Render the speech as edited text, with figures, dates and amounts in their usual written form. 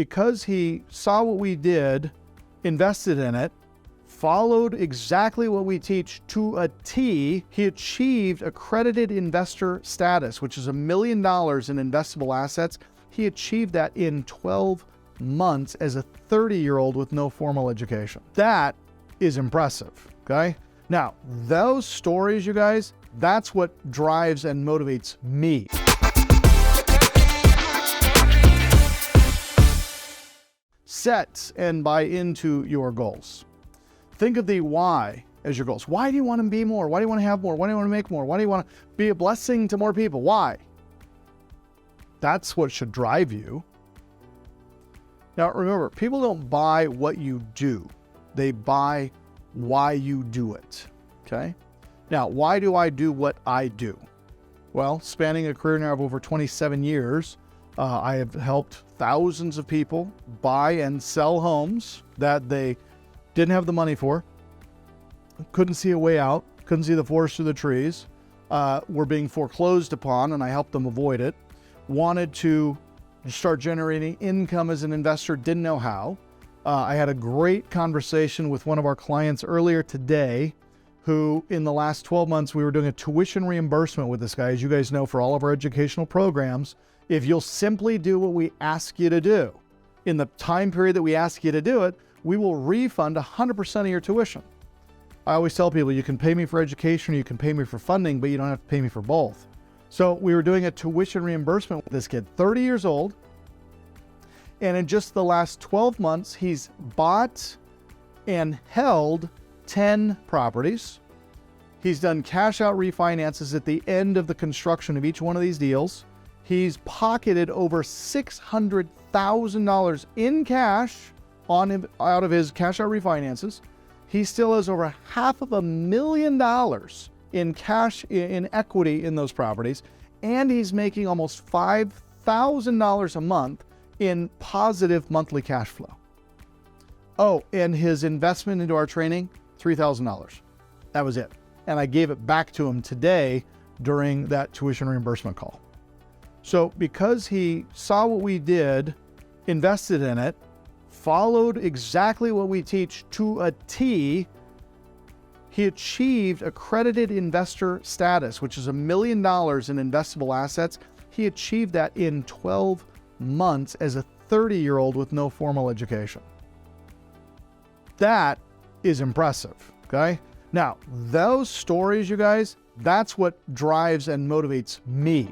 because he saw what we did, invested in it, followed exactly what we teach to a T, he achieved accredited investor status, which is $1 million in investable assets. He achieved that in 12 months as a 30-year-old with no formal education. That is impressive, okay? Now, those stories, you guys, that's what drives and motivates me. Set and buy into your goals. Think of the why as your goals. Why do you want to be more? Why do you want to have more? Why do you want to make more? Why do you want to be a blessing to more people? Why? That's what should drive you. Now, remember, people don't buy what you do. They buy why you do it, okay? Now, why do I do what I do? Well, spanning a career now of over 27 years, I have helped thousands of people buy and sell homes that they didn't have the money for, couldn't see a way out, couldn't see the forest through the trees, were being foreclosed upon, and I helped them avoid it, wanted to start generating income as an investor, didn't know how. I had a great conversation with one of our clients earlier today who in the last 12 months, we were doing a tuition reimbursement with this guy. As you guys know, for all of our educational programs, if you'll simply do what we ask you to do in the time period that we ask you to do it, we will refund 100% of your tuition. I always tell people you can pay me for education or you can pay me for funding, but you don't have to pay me for both. So we were doing a tuition reimbursement with this kid, 30 years old. And in just the last 12 months, he's bought and held 10 properties. He's done cash out refinances at the end of the construction of each one of these deals. He's pocketed over $600,000 in cash out of his cash out refinances. He still has over $500,000 in cash in equity in those properties. And he's making almost $5,000 a month in positive monthly cash flow. Oh, and his investment into our training, $3,000. That was it. And I gave it back to him today during that tuition reimbursement call. So because he saw what we did, invested in it, followed exactly what we teach to a T, he achieved accredited investor status, which is $1 million in investable assets. He achieved that in 12 months as a 30-year-old with no formal education. That is impressive, okay? Now, those stories, you guys, that's what drives and motivates me.